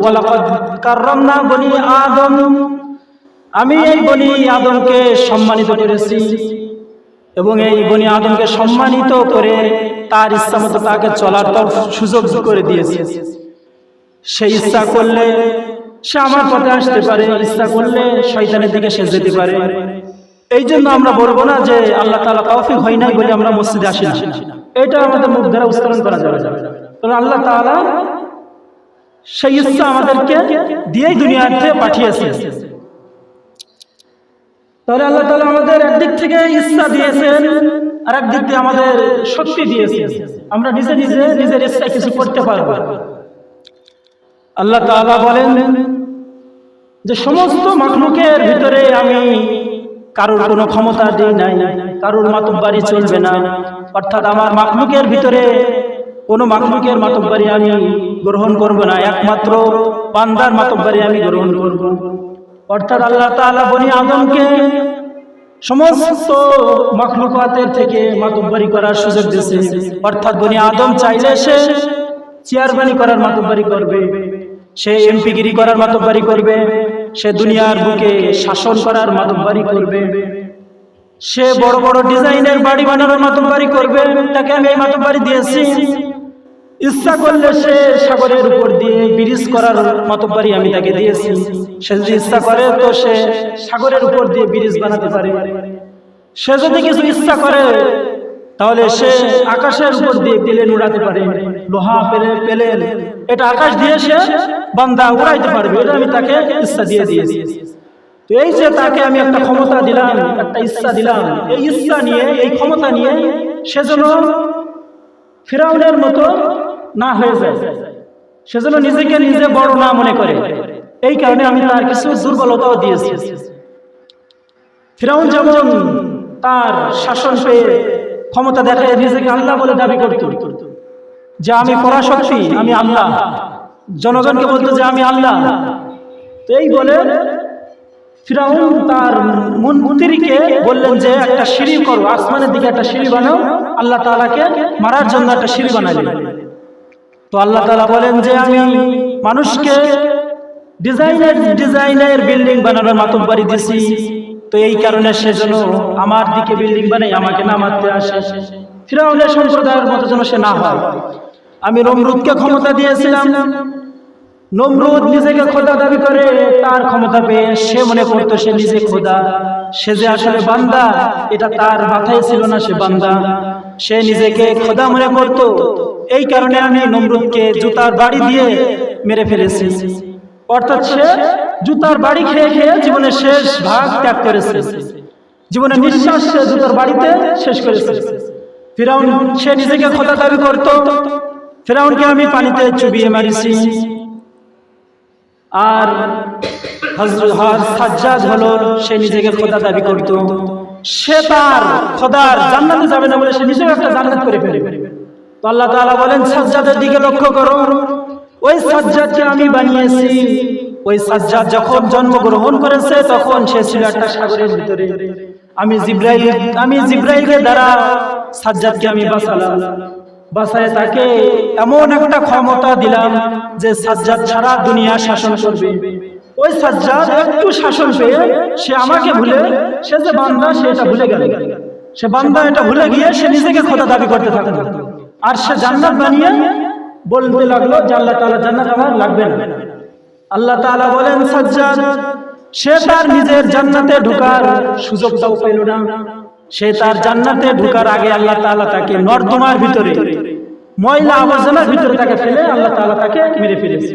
ওয়ালাকাদ কাররামনা বনি আদম, আমি এই বনি আদমকে সম্মানিত করেছি এবং এই বনি আদমকে সম্মানিত করে তার ইচ্ছা মতো তাকে চলার সুযোগ করে দিয়েছি। সে ইচ্ছা করলে সে আমার পথে আসতে পারে, ইচ্ছা করলে শয়তানের দিকে সে যেতে পারে। এই জন্য আমরা বলবো না যে আল্লাহ তাআলা তৌফিক হয় নাই বলে আমরা মসজিদে আসি না, এটা আমাদের মুখ দ্বারা উচ্চারণ করা যাবে না। কারণ আল্লাহ তাআলা সেই ইচ্ছা আমাদেরকে দিয়েই দুনিয়াতে পাঠিয়েছে। তাহলে আল্লাহ তাআলা আমাদের একদিক থেকে ইচ্ছা দিয়েছেন আর একদিক দিয়ে আমাদের শক্তি দিয়েছেন, আমরা নিজে নিজে নিজের ইচ্ছায় কিছু করতে পারবো। আল্লাহ তাআলা বলেন যে সমস্ত মাখলুকের ভিতরে আমি কারোর কোনো ক্ষমতা দিই নাই, কারোর মাতব্বারি চলবে না, অর্থাৎ আমার মাখলুকের ভিতরে কোনো মাখলুকের মাতব্বারি আমি গ্রহণ করব না, একমাত্র বান্দার মাতব্বারি আমি গ্রহণ করব। অর্থাৎ আল্লাহ তাআলা বনি আদমকে সমস্ত মাখলুকাতের থেকে মাতব্বারি করার সুযোগ দিয়েছে। অর্থাৎ বনি আদম চাইলে সে চেয়ারম্যানি করার মাতব্বারি করবে, সে এমপিগিরি করার মাতব্বারি করবে, সে দুনিয়ার বুকে শাসন করার মাতব্বারি করবে, সে বড় বড় ডিজাইনের বাড়ি বানানোর মাতব্বারি করবে। তাকে আমি এই মাতব্বারি দিয়েছি। ইচ্ছা করলে সে সাগরের উপর দিয়ে ব্রিজ করার মাতব্বারি আমি তাকে দিয়েছি। সে যদি ইচ্ছা করে তো সে সাগরের উপর দিয়ে ব্রিজ বানাতে পারে। সে যদি কিছু ইচ্ছা করে তাহলে সে আকাশের উপর দিয়ে প্লেন উড়াতে পারে, লোহা প্লেন, এটা আকাশ দিয়ে সে বান্দা উড়াইতে পারবে। এটা আমি তাকে ইচ্ছা দিয়ে দিয়েছি। তো এই যে তাকে আমি একটা ক্ষমতা দিলাম, একটা ইচ্ছা দিলাম, এই ইচ্ছা নিয়ে, এই ক্ষমতা নিয়ে সে যেন ফিরাউনের মতো না হয়ে যায়, সেজন্য নিজেকে নিজে বড় না মনে করে। এই কারণে আমি তার কিছু দুর্বলতাও দিয়েছি। ফিরাউন যেমন তার শাসন পেয়ে ক্ষমতা দেখায় নিজেকে আল্লাহ বলে দাবি করত, যে আমি পরাশক্তি, আমি আল্লাহ, জনগণকে বলতো যে আমি আল্লাহ। তো এই বলে ফিরাউন তার মন্ত্রীকে বললেন যে একটা সিঁড়ি করো, আসমানের দিকে একটা সিঁড়ি বানাও, আল্লাহ তাআলাকে মারার জন্য একটা সিঁড়ি বানালেন। তো আল্লাহ তাআলা বলেন যে আমি মানুষকে ডিজাইনের বিল্ডিং বানানোর মাতব্বারি দিছি, তো এই কারণে সেজন্য আমার দিকে বিল্ডিং বানাই আমাকে না মারতে আসে, ফিরাউনের সম্প্রদায়ের মতো যেন সে না হয়। আমি নমরুদকে ক্ষমতা দিয়েছিলাম, নমরুদ নিজেকে খোদা দাবি করে, তার ক্ষমতা পেয়ে সে মনে করতো সে নিজে খোদা, সে যে আসলে বান্দা এটা তার মাথায় ছিল না, সে বান্দা, সে নিজেকে খোদা মনে করতো। এই কারণে আমি নমরুদকে জুতার বাড়ি দিয়ে মেরে ফেলেছি। অর্থাৎ সে জুতার বাড়ি খেয়ে খেয়ে জীবনের শেষ ভাগ ত্যাগ করেছে, জীবনের নিঃশ্বাস সে জুতার বাড়িতে শেষ করেছে। ফিরাউন সে নিজেকে খোদা দাবি করত, ফিরাউনকে আমি পানিতে চুবিয়ে মারিছি। আর সাজ্জাদ হলো সে নিজেকে খোদা দাবি করত, সে তার খোদার জান্নাতে যাবে না বলে সে নিজেকে একটা জান্নাত করে ফেলবে। তো আল্লাহ তাআলা বলেন সাজ্জাদের দিকে লক্ষ্য করো, ওই সাজ্জাদকে আমি বানিয়েছি। ওই সাজ্জাদ যখন জন্মগ্রহণ করেছে তখন সে ছিল একটা সাগরের ভিতরে। আমি জিবরাইলের দ্বারা সাজ্জাদকে আমি বাঁচালাম, বাঁচায় তাকে এমন একটা ক্ষমতা দিলাম যে সাজ্জাদ সারা দুনিয়া শাসন করবে। ওই সাজ্জাদ একটু শাসন পেয়ে সে আমাকে ভুলে, সে যে বান্দা সে এটা ভুলে গেল, সে বান্দা এটা ভুলে গিয়ে সে নিজেকে খোদা দাবি করতে থাকলো। আর সে জান্নাত বানিয়ে বলতে লাগলো যে আল্লাহ তাআলা জান্নাত আমার লাগবে না। আল্লাহ তাআলা বলেন সাজ্জাদ সে তার নিজের জান্নাতে ঢোকার সুযোগটাও পেল না। সে তার জান্নাতে ঢোকার আগে আল্লাহ তাআলা তাকে নর্দমার ভিতরে, ময়লা আবর্জনার ভিতরে তাকে ফেলে আল্লাহ তাআলা তাকে মেরে ফেলেছে।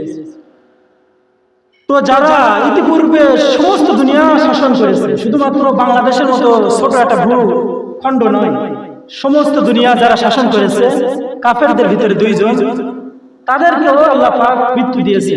তো যারা ইতিপূর্বে সমস্ত দুনিয়া শাসন করেছে, শুধুমাত্র বাংলাদেশের মতো ছোট একটা ভূখণ্ড নয়, সমস্ত দুনিয়া যারা শাসন করেছে, কাফেরদের ভিতরে দুইজন, তাদেরকেও আল্লাহ পাক মৃত্যু দিয়েছে।